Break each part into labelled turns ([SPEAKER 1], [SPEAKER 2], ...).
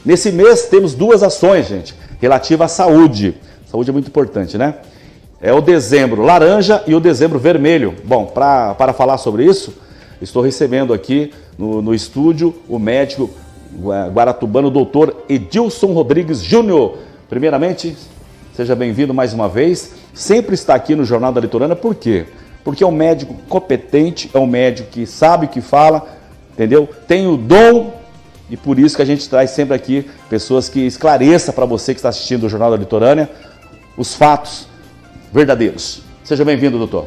[SPEAKER 1] Nesse mês temos duas ações, gente, relativa à saúde. Saúde é muito importante, né? É o dezembro laranja e o dezembro vermelho. Bom, para falar sobre isso, estou recebendo aqui no estúdio o médico guaratubano, o doutor Edilson Rodrigues Júnior. Primeiramente, seja bem-vindo mais uma vez. Sempre está aqui no Jornal da Litorânea, por quê? Porque é um médico competente, é um médico que sabe o que fala, entendeu? Tem o dom e por isso que a gente traz sempre aqui pessoas que esclareçam para você que está assistindo o Jornal da Litorânea os fatos verdadeiros. Seja bem-vindo, doutor.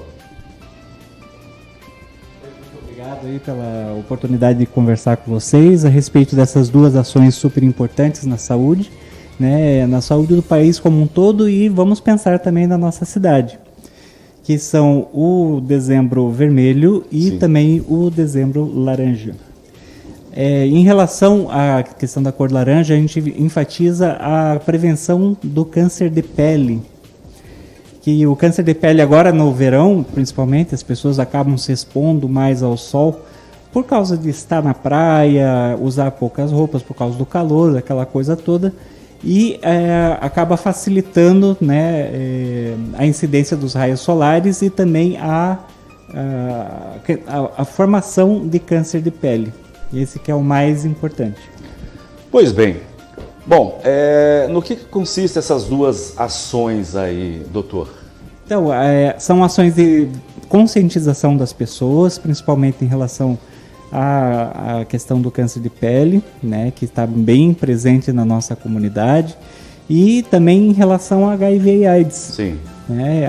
[SPEAKER 2] Muito obrigado aí pela oportunidade de conversar com vocês a respeito dessas duas ações super importantes na saúde, né, na saúde do país como um todo, e vamos pensar também na nossa cidade, que são o dezembro vermelho e Sim. também o dezembro laranja. Em relação à questão da cor laranja, a gente enfatiza a prevenção do câncer de pele. Que o câncer de pele agora no verão, principalmente, as pessoas acabam se expondo mais ao sol por causa de estar na praia, usar poucas roupas por causa do calor, aquela coisa toda, e acaba facilitando, né, a incidência dos raios solares e também a formação de câncer de pele. Esse que é o mais importante.
[SPEAKER 1] Pois bem. Bom, no que consistem essas duas ações aí, doutor?
[SPEAKER 2] Então, são ações de conscientização das pessoas, principalmente em relação à questão do câncer de pele, né, que está bem presente na nossa comunidade, e também em relação a HIV e AIDS.
[SPEAKER 1] Sim.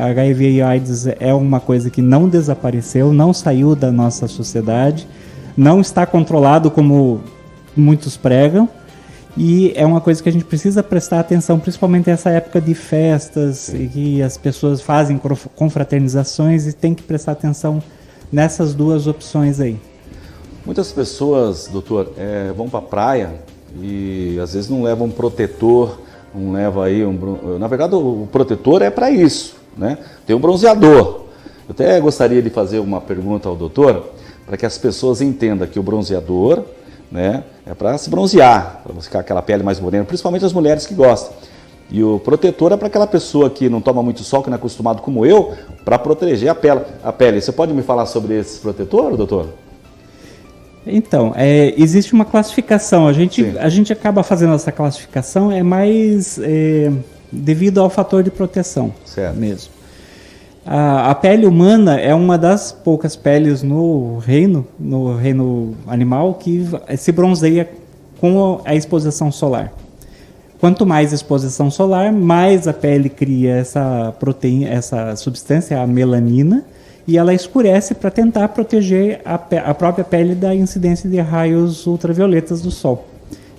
[SPEAKER 2] HIV e AIDS é uma coisa que não desapareceu, não saiu da nossa sociedade, não está controlado como muitos pregam, e é uma coisa que a gente precisa prestar atenção, principalmente nessa época de festas, e que as pessoas fazem confraternizações, e tem que prestar atenção nessas duas opções aí.
[SPEAKER 1] Muitas pessoas, doutor, vão para a praia e às vezes não levam um protetor, não leva aí na verdade o protetor é para isso, né? Tem um bronzeador. Eu até gostaria de fazer uma pergunta ao doutor, para que as pessoas entendam que o bronzeador, né, é para se bronzear, para ficar aquela pele mais morena, principalmente as mulheres que gostam. E o protetor é para aquela pessoa que não toma muito sol, que não é acostumado como eu, para proteger a pele. Você pode me falar sobre esse protetor, doutor?
[SPEAKER 2] Então, existe uma classificação. A gente acaba fazendo essa classificação mais devido ao fator de proteção.
[SPEAKER 1] Certo.
[SPEAKER 2] Mesmo. A pele humana é uma das poucas peles no reino animal que se bronzeia com a exposição solar. Quanto mais exposição solar, mais a pele cria essa proteína, essa substância, a melanina, e ela escurece para tentar proteger a própria pele da incidência de raios ultravioletas do sol.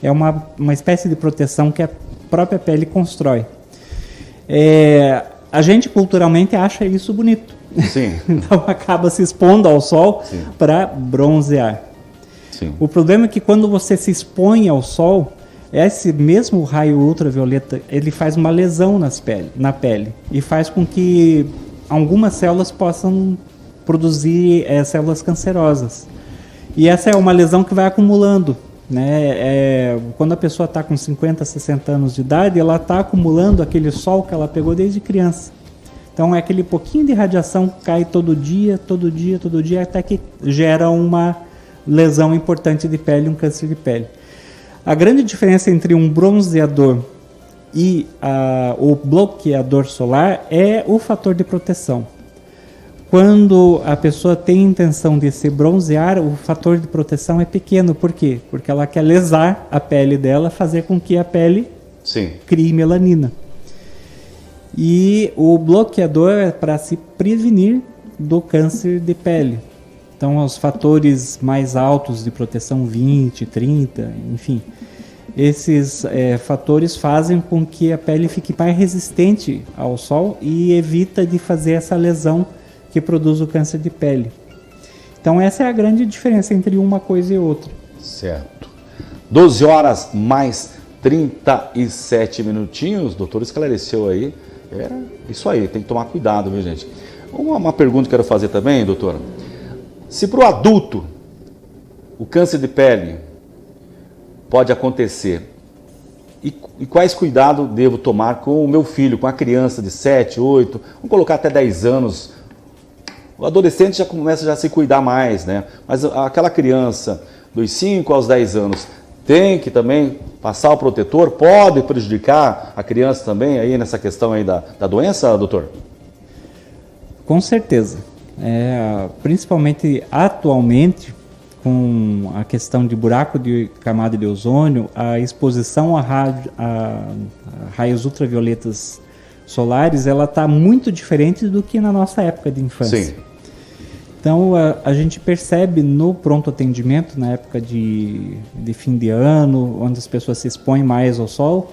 [SPEAKER 2] É uma espécie de proteção que a própria pele constrói. A gente culturalmente acha isso bonito.
[SPEAKER 1] Sim.
[SPEAKER 2] Então acaba se expondo ao sol para bronzear.
[SPEAKER 1] Sim.
[SPEAKER 2] O problema é que quando você se expõe ao sol, esse mesmo raio ultravioleta, ele faz uma lesão na pele e faz com que algumas células possam produzir células cancerosas. E essa é uma lesão que vai acumulando. Né? Quando a pessoa está com 50, 60 anos de idade, ela está acumulando aquele sol que ela pegou desde criança. Então é aquele pouquinho de radiação que cai todo dia, até que gera uma lesão importante de pele, um câncer de pele. A grande diferença entre um bronzeador e o bloqueador solar é o fator de proteção. Quando a pessoa tem intenção de se bronzear, o fator de proteção é pequeno. Por quê? Porque ela quer lesar a pele dela, fazer com que a pele crie melanina. E o bloqueador é para se prevenir do câncer de pele. Então, os fatores mais altos de proteção, 20, 30, enfim, esses fatores fazem com que a pele fique mais resistente ao sol e evita de fazer essa lesão que produz o câncer de pele. Então essa é a grande diferença entre uma coisa e outra.
[SPEAKER 1] Certo. 12 horas mais 37 minutinhos, o doutor esclareceu aí. Isso aí, tem que tomar cuidado, viu, gente? Uma pergunta que eu quero fazer também, doutora. Se para o adulto o câncer de pele pode acontecer E quais cuidados devo tomar com o meu filho, com a criança de 7, 8, vamos colocar até 10 anos. O adolescente já começa a se cuidar mais, né? Mas aquela criança dos 5 aos 10 anos tem que também passar o protetor? Pode prejudicar a criança também aí nessa questão aí da doença, doutor?
[SPEAKER 2] Com certeza. Principalmente atualmente, com a questão de buraco de camada de ozônio, a exposição a raios ultravioletas solares, ela está muito diferente do que na nossa época de infância.
[SPEAKER 1] Sim.
[SPEAKER 2] Então, a gente percebe no pronto atendimento, na época de fim de ano, onde as pessoas se expõem mais ao sol,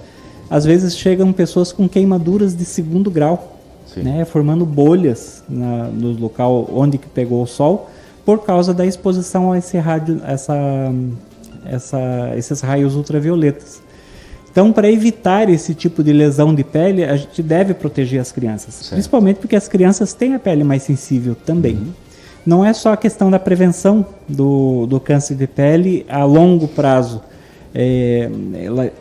[SPEAKER 2] às vezes chegam pessoas com queimaduras de 2º grau, né, formando bolhas no local onde que pegou o sol, por causa da exposição a esses raios ultravioletas. Então, para evitar esse tipo de lesão de pele, a gente deve proteger as crianças. Certo. Principalmente porque as crianças têm a pele mais sensível também. Não é só a questão da prevenção do câncer de pele a longo prazo. É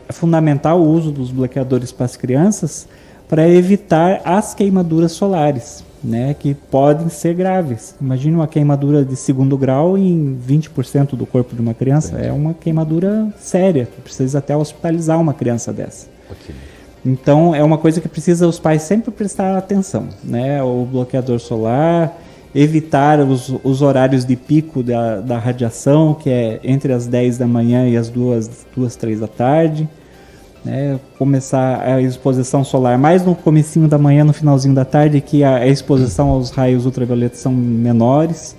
[SPEAKER 2] fundamental o uso dos bloqueadores para as crianças para evitar as queimaduras solares, né, que podem ser graves. Imagine uma queimadura de 2º grau em 20% do corpo de uma criança. É uma queimadura séria, que precisa até hospitalizar uma criança dessa.
[SPEAKER 1] Okay.
[SPEAKER 2] Então, é uma coisa que precisa os pais sempre prestar atenção, né? O bloqueador solar, evitar os horários de pico da radiação, que é entre as 10 da manhã e as 2, 3 da tarde. Começar a exposição solar mais no comecinho da manhã, no finalzinho da tarde, que a exposição aos raios ultravioletas são menores,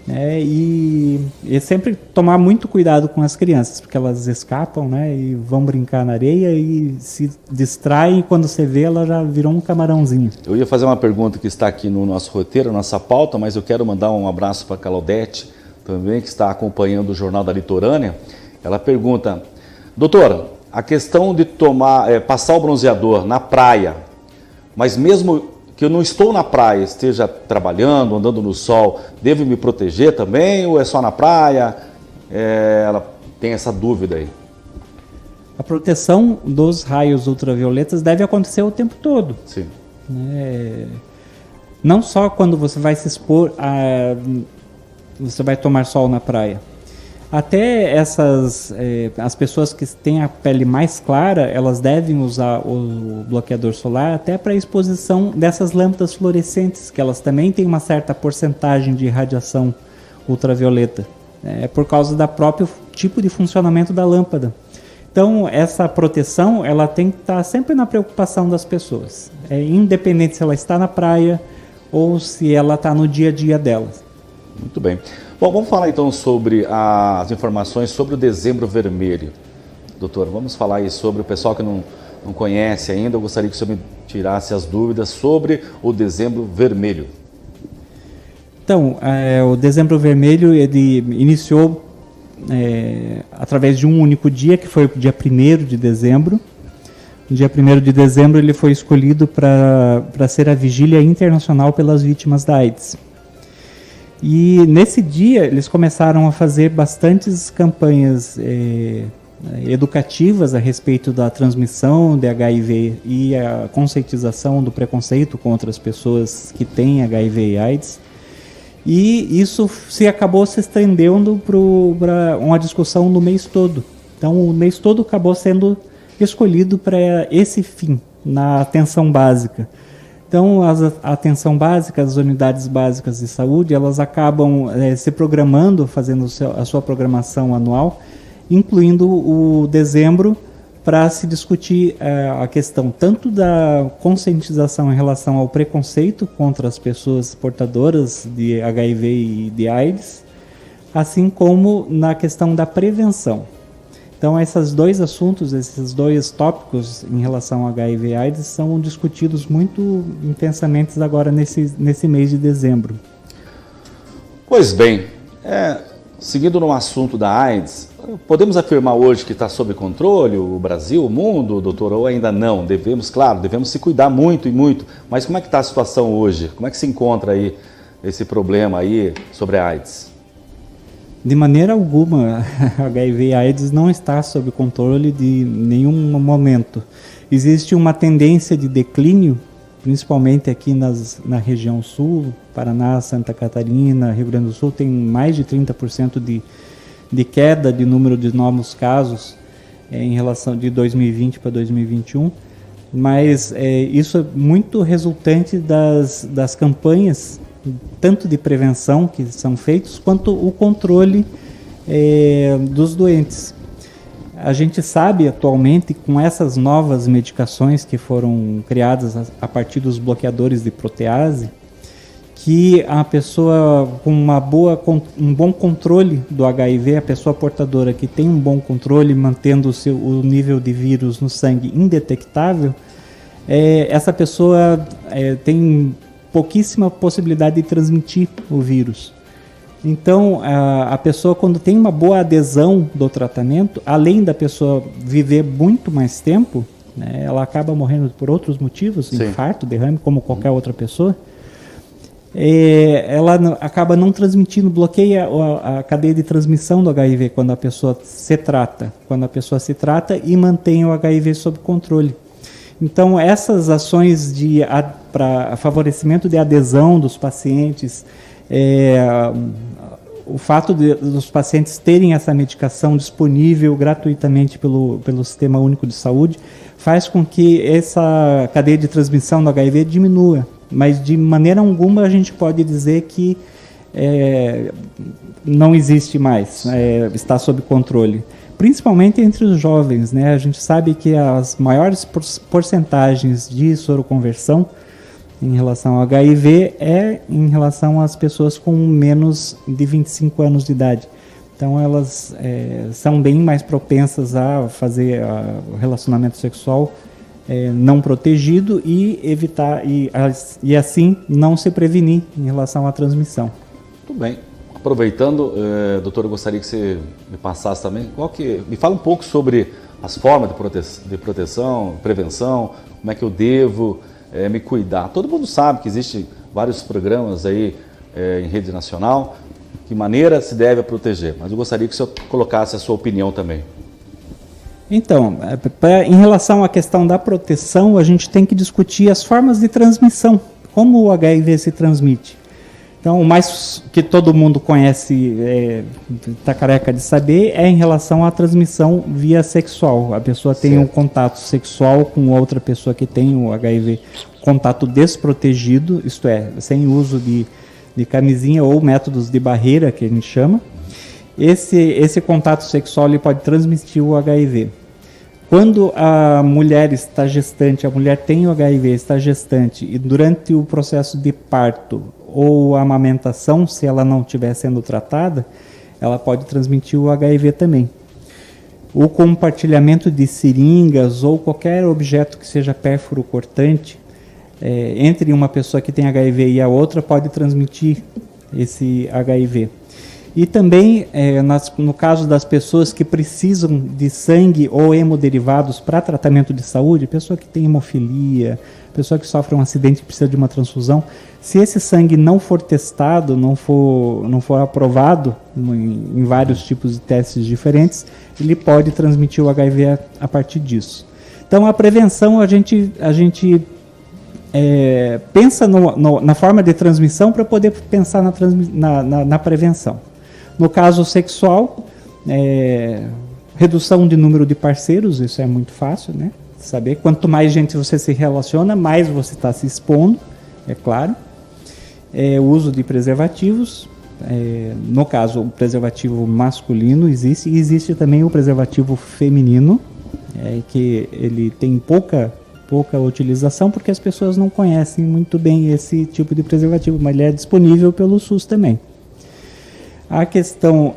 [SPEAKER 2] né? E sempre tomar muito cuidado com as crianças, porque elas escapam, né, e vão brincar na areia e se distraem, e quando você vê, ela já virou um camarãozinho.
[SPEAKER 1] Eu ia fazer uma pergunta que está aqui no nosso roteiro, nossa pauta, mas eu quero mandar um abraço para a Claudete também, que está acompanhando o Jornal da Litorânea. Ela pergunta: doutor, a questão de passar o bronzeador na praia, mas mesmo que eu não estou na praia, esteja trabalhando, andando no sol, devo me proteger também ou é só na praia? Ela tem essa dúvida aí.
[SPEAKER 2] A proteção dos raios ultravioletas deve acontecer o tempo todo.
[SPEAKER 1] Sim.
[SPEAKER 2] Não só quando você vai se expor, você vai tomar sol na praia. Até as pessoas que têm a pele mais clara, elas devem usar o bloqueador solar até para a exposição dessas lâmpadas fluorescentes, que elas também têm uma certa porcentagem de radiação ultravioleta, por causa do próprio tipo de funcionamento da lâmpada. Então, essa proteção, ela tem que estar sempre na preocupação das pessoas, independente se ela está na praia ou se ela está no dia a dia delas.
[SPEAKER 1] Muito bem. Bom, vamos falar então sobre as informações sobre o Dezembro Vermelho. Doutor, vamos falar aí sobre o pessoal que não conhece ainda. Eu gostaria que o senhor me tirasse as dúvidas sobre o Dezembro Vermelho.
[SPEAKER 2] Então, o Dezembro Vermelho, ele iniciou através de um único dia, que foi o dia 1º de dezembro. No dia 1º de dezembro ele foi escolhido para ser a Vigília Internacional pelas Vítimas da AIDS. E nesse dia eles começaram a fazer bastantes campanhas educativas a respeito da transmissão de HIV e a conscientização do preconceito contra as pessoas que têm HIV e AIDS. E isso acabou se estendendo para uma discussão no mês todo. Então o mês todo acabou sendo escolhido para esse fim, na atenção básica. Então, a atenção básica, as unidades básicas de saúde, elas acabam se programando, fazendo a sua programação anual, incluindo o dezembro, para se discutir a questão tanto da conscientização em relação ao preconceito contra as pessoas portadoras de HIV e de AIDS, assim como na questão da prevenção. Então, esses dois assuntos, esses dois tópicos em relação ao HIV e AIDS são discutidos muito intensamente agora nesse mês de dezembro.
[SPEAKER 1] Pois bem, seguindo no assunto da AIDS, podemos afirmar hoje que está sob controle o Brasil, o mundo, doutor, ou ainda não? Devemos se cuidar muito e muito, mas como é que está a situação hoje? Como é que se encontra aí esse problema aí sobre a AIDS?
[SPEAKER 2] De maneira alguma, HIV e AIDS não está sob controle de nenhum momento. Existe uma tendência de declínio, principalmente aqui na região sul, Paraná, Santa Catarina, Rio Grande do Sul, tem mais de 30% de queda de número de novos casos em relação de 2020 para 2021, mas isso é muito resultante das campanhas, tanto de prevenção que são feitos, quanto o controle dos doentes. A gente sabe atualmente, com essas novas medicações que foram criadas a partir dos bloqueadores de protease, que a pessoa com um bom controle do HIV, a pessoa portadora que tem um bom controle, mantendo o nível de vírus no sangue indetectável, essa pessoa tem pouquíssima possibilidade de transmitir o vírus. Então, a pessoa, quando tem uma boa adesão do tratamento, além da pessoa viver muito mais tempo, né, ela acaba morrendo por outros motivos, Sim. Infarto, derrame, como qualquer outra pessoa, ela acaba não transmitindo, bloqueia a cadeia de transmissão do HIV quando a pessoa se trata. Quando a pessoa se trata e mantém o HIV sob controle. Então, essas ações para favorecimento de adesão dos pacientes, o fato dos pacientes terem essa medicação disponível gratuitamente pelo Sistema Único de Saúde faz com que essa cadeia de transmissão do HIV diminua, mas de maneira alguma a gente pode dizer que não existe mais, está sob controle. Principalmente entre os jovens, né? A gente sabe que as maiores porcentagens de soroconversão em relação ao HIV em relação às pessoas com menos de 25 anos de idade. Então elas são bem mais propensas a fazer o relacionamento sexual não protegido e evitar e assim não se prevenir em relação à transmissão.
[SPEAKER 1] Muito bem. Aproveitando, doutor, eu gostaria que você me passasse também, me fala um pouco sobre as formas de proteção, prevenção, como é que eu devo me cuidar. Todo mundo sabe que existem vários programas aí em rede nacional, que maneira se deve proteger, mas eu gostaria que o senhor colocasse a sua opinião também.
[SPEAKER 2] Então, em relação à questão da proteção, a gente tem que discutir as formas de transmissão, como o HIV se transmite. Então, o mais que todo mundo conhece, está careca de saber, é em relação à transmissão via sexual. A pessoa tem um contato sexual com outra pessoa que tem o HIV, contato desprotegido, isto é, sem uso de camisinha ou métodos de barreira, que a gente chama. Esse contato sexual ele pode transmitir o HIV. Quando a mulher está gestante, a mulher tem o HIV, está gestante, e durante o processo de parto ou a amamentação, se ela não estiver sendo tratada, ela pode transmitir o HIV também. O compartilhamento de seringas ou qualquer objeto que seja pérfuro cortante entre uma pessoa que tem HIV e a outra pode transmitir esse HIV. E também, no caso das pessoas que precisam de sangue ou hemoderivados para tratamento de saúde, pessoa que tem hemofilia, pessoa que sofre um acidente e precisa de uma transfusão, se esse sangue não for testado, não for aprovado em vários tipos de testes diferentes, ele pode transmitir o HIV a partir disso. Então, a prevenção, a gente pensa na forma de transmissão para poder pensar na prevenção. No caso sexual, redução de número de parceiros, isso é muito fácil, né? Saber quanto mais gente você se relaciona, mais você está se expondo, é claro. O uso de preservativos, no caso o preservativo masculino existe, e existe também o preservativo feminino, que ele tem pouca utilização porque as pessoas não conhecem muito bem esse tipo de preservativo, mas ele é disponível pelo SUS também. A questão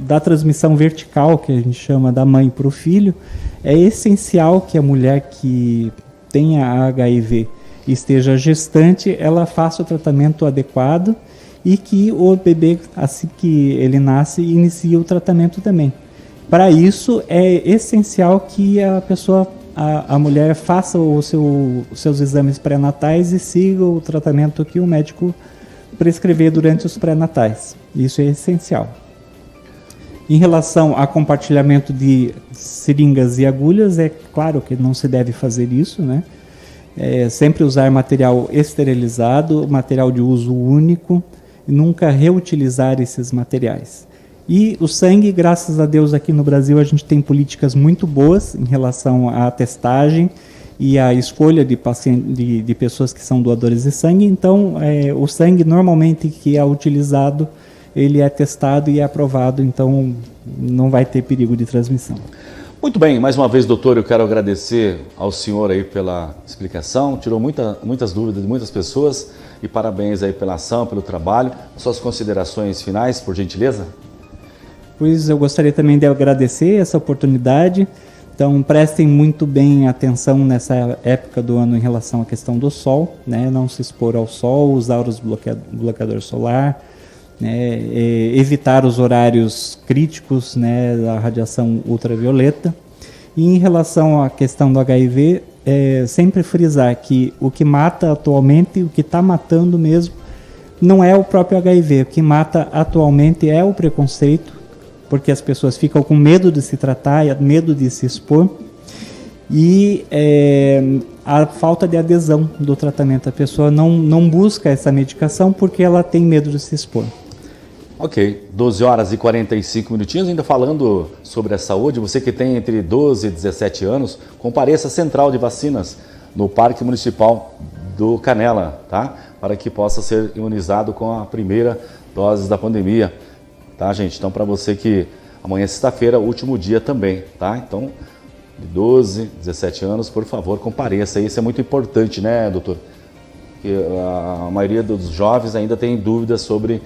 [SPEAKER 2] da transmissão vertical, que a gente chama da mãe para o filho, é essencial que a mulher que tenha HIV e esteja gestante, ela faça o tratamento adequado e que o bebê, assim que ele nasce, inicie o tratamento também. Para isso, é essencial que a mulher faça os seus exames pré-natais e siga o tratamento que o médico prescrever durante os pré-natais. Isso é essencial. Em relação a compartilhamento de seringas e agulhas, é claro que não se deve fazer isso, né? Sempre usar material esterilizado, material de uso único, e nunca reutilizar esses materiais. E o sangue, graças a Deus, aqui no Brasil a gente tem políticas muito boas em relação à testagem e à escolha de pessoas que são doadores de sangue. Então, o sangue normalmente que é utilizado, ele é testado e é aprovado, então não vai ter perigo de transmissão.
[SPEAKER 1] Muito bem, mais uma vez, doutor, eu quero agradecer ao senhor aí pela explicação, tirou muitas dúvidas de muitas pessoas e parabéns aí pela ação, pelo trabalho. Suas considerações finais, por gentileza?
[SPEAKER 2] Pois eu gostaria também de agradecer essa oportunidade. Então prestem muito bem atenção nessa época do ano em relação à questão do sol, né? Não se expor ao sol, usar os bloqueador solar, né? Evitar os horários críticos, né, da radiação ultravioleta. E em relação à questão do HIV, sempre frisar que o que mata atualmente, o que está matando mesmo, não é o próprio HIV. O que mata atualmente é o preconceito, porque as pessoas ficam com medo de se tratar, medo de se expor, e a falta de adesão do tratamento. A pessoa não busca essa medicação porque ela tem medo de se expor.
[SPEAKER 1] Ok, 12 horas e 45 minutinhos, ainda falando sobre a saúde, você que tem entre 12 e 17 anos, compareça à Central de Vacinas no Parque Municipal do Canela, tá? Para que possa ser imunizado com a primeira dose da pandemia. Tá, gente? Então, para você que amanhã é sexta-feira, último dia também, tá? Então, de 12, 17 anos, por favor, compareça. Isso é muito importante, né, doutor? Porque a maioria dos jovens ainda tem dúvidas sobre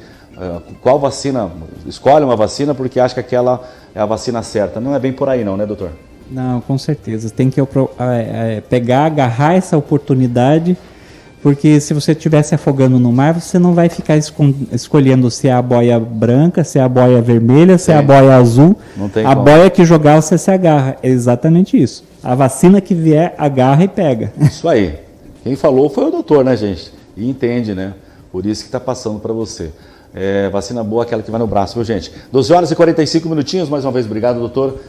[SPEAKER 1] qual vacina. Escolhe uma vacina porque acha que aquela é a vacina certa. Não é bem por aí não, né, doutor?
[SPEAKER 2] Não, com certeza. Tem que agarrar essa oportunidade. Porque se você estiver se afogando no mar, você não vai ficar escolhendo se é a boia branca, se é a boia vermelha, se é a boia azul.
[SPEAKER 1] Não tem
[SPEAKER 2] a
[SPEAKER 1] como.
[SPEAKER 2] Boia que jogar, você se agarra. É exatamente isso. A vacina que vier, agarra e pega.
[SPEAKER 1] Isso aí. Quem falou foi o doutor, né, gente? E entende, né? Por isso que está passando para você. Vacina boa, aquela que vai no braço, viu, gente? 12 horas e 45 minutinhos. Mais uma vez, obrigado, doutor.